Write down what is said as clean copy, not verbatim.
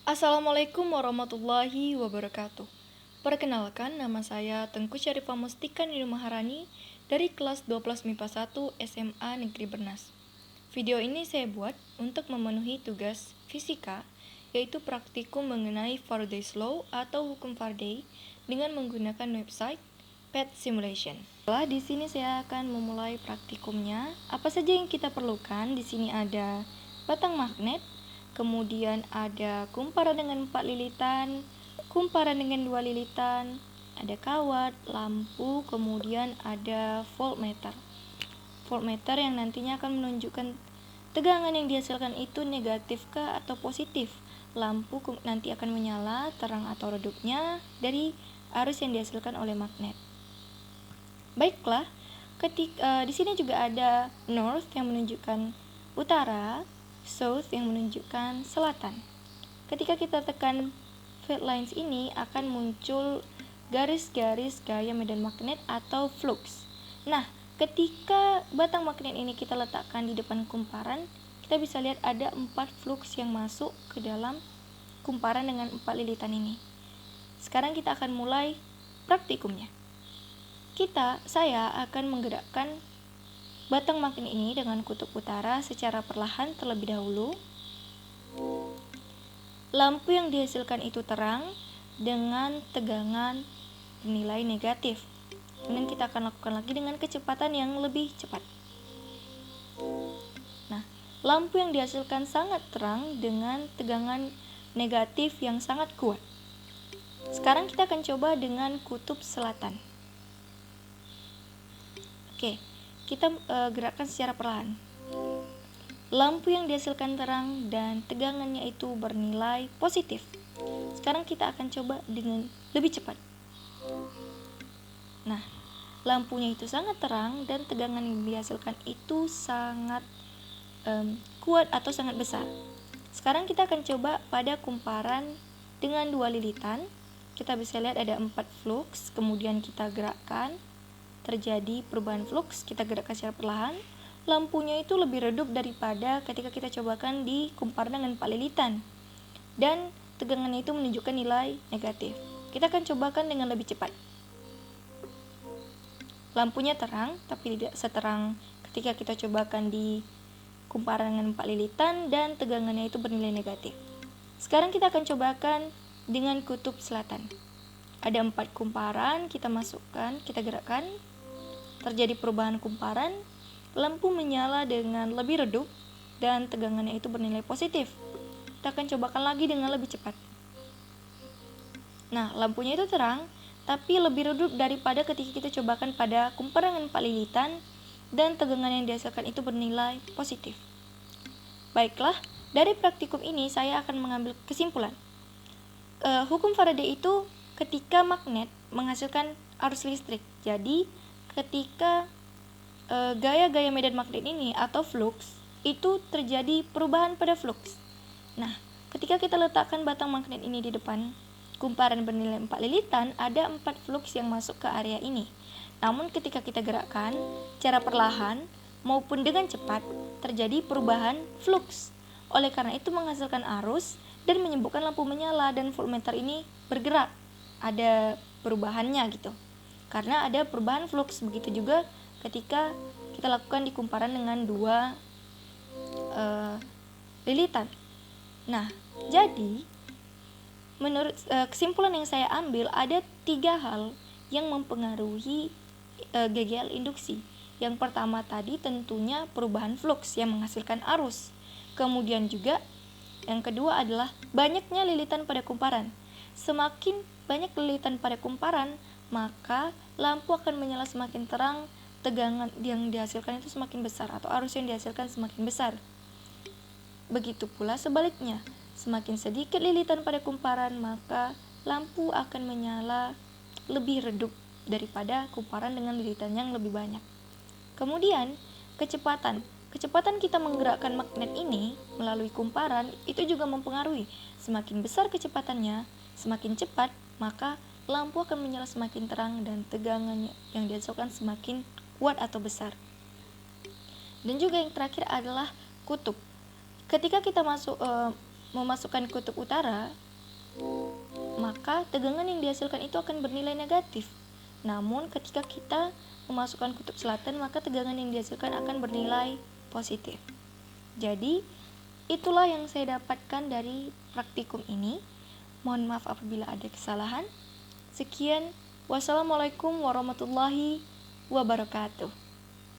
Assalamualaikum warahmatullahi wabarakatuh. Perkenalkan, nama saya Tengku Syarifah Mustika Nini Maharani dari kelas 12 MIPA 1 SMA Negeri Bernas. Video ini saya buat untuk memenuhi tugas fisika, yaitu praktikum mengenai Faraday's Law atau hukum Faraday dengan menggunakan website PET Simulation. Di sini saya akan memulai praktikumnya. Apa saja yang kita perlukan? Di sini ada batang magnet, kemudian ada kumparan dengan 4 lilitan, kumparan dengan 2 lilitan, ada kawat, lampu, kemudian ada voltmeter. Voltmeter yang nantinya akan menunjukkan tegangan yang dihasilkan itu negatifkah atau positif. Lampu nanti akan menyala, terang atau redupnya dari arus yang dihasilkan oleh magnet. Baiklah, di sini juga ada north yang menunjukkan utara, south yang menunjukkan selatan. Ketika kita tekan field lines ini akan muncul garis-garis gaya medan magnet atau flux. Nah, ketika batang magnet ini kita letakkan di depan kumparan, kita bisa lihat ada 4 flux yang masuk ke dalam kumparan dengan 4 lilitan ini. Sekarang kita akan mulai praktikumnya. Saya akan menggerakkan batang magnet ini dengan kutub utara secara perlahan terlebih dahulu. Lampu yang dihasilkan itu terang dengan tegangan bernilai negatif. Kemudian kita akan lakukan lagi dengan kecepatan yang lebih cepat. Nah, lampu yang dihasilkan sangat terang dengan tegangan negatif yang sangat kuat. Sekarang kita akan coba dengan kutub selatan. Oke, kita gerakkan secara perlahan. Lampu yang dihasilkan terang dan tegangannya itu bernilai positif. Sekarang kita akan coba dengan lebih cepat. Nah, lampunya itu sangat terang dan tegangan yang dihasilkan itu sangat kuat atau sangat besar. Sekarang kita akan coba pada kumparan dengan 2 lilitan. Kita bisa lihat ada 4 flux, kemudian kita gerakkan, terjadi perubahan flux, kita gerakkan secara perlahan. Lampunya itu lebih redup daripada ketika kita cobakan di kumparan dengan 4 lilitan, dan tegangannya itu menunjukkan nilai negatif. Kita akan cobakan dengan lebih cepat. Lampunya terang, tapi tidak seterang ketika kita cobakan di kumparan dengan 4 lilitan dan tegangannya itu bernilai negatif. Sekarang kita akan cobakan dengan kutub selatan. Ada 4 kumparan, kita masukkan, kita gerakkan, terjadi perubahan kumparan, lampu menyala dengan lebih redup dan tegangannya itu bernilai positif. Kita akan cobakan lagi dengan lebih cepat. Nah, lampunya itu terang, tapi lebih redup daripada ketika kita cobakan pada kumparan dengan 4 lilitan dan tegangan yang dihasilkan itu bernilai positif. Baiklah, dari praktikum ini saya akan mengambil kesimpulan. Hukum Faraday itu ketika magnet menghasilkan arus listrik. Jadi, ketika gaya-gaya medan magnet ini atau flux itu terjadi perubahan pada flux. Nah, ketika kita letakkan batang magnet ini di depan kumparan bernilai 4 lilitan, ada 4 flux yang masuk ke area ini. Namun ketika kita gerakkan secara perlahan maupun dengan cepat, terjadi perubahan flux. Oleh karena itu menghasilkan arus dan menyebabkan lampu menyala dan voltmeter ini bergerak. Ada perubahannya gitu. Karena ada perubahan flux. Begitu juga ketika kita lakukan di kumparan dengan 2 lilitan. Nah, jadi menurut kesimpulan yang saya ambil ada 3 hal yang mempengaruhi GGL induksi. Yang pertama tadi tentunya perubahan flux yang menghasilkan arus. Kemudian juga yang kedua adalah banyaknya lilitan pada kumparan. Semakin banyak lilitan pada kumparan, maka lampu akan menyala semakin terang, tegangan yang dihasilkan itu semakin besar atau arus yang dihasilkan semakin besar. Begitu pula sebaliknya, semakin sedikit lilitan pada kumparan, maka lampu akan menyala lebih redup daripada kumparan dengan lilitan yang lebih banyak. Kemudian, kecepatan kita menggerakkan magnet ini melalui kumparan itu juga mempengaruhi. Semakin besar kecepatannya, semakin cepat, maka lampu akan menyala semakin terang dan tegangannya yang dihasilkan semakin kuat atau besar. Dan juga yang terakhir adalah kutub. Ketika kita memasukkan kutub utara, maka tegangan yang dihasilkan itu akan bernilai negatif. Namun ketika kita memasukkan kutub selatan, maka tegangan yang dihasilkan akan bernilai positif. Jadi, itulah yang saya dapatkan dari praktikum ini. Mohon maaf apabila ada kesalahan. Sekian, wassalamualaikum warahmatullahi wabarakatuh.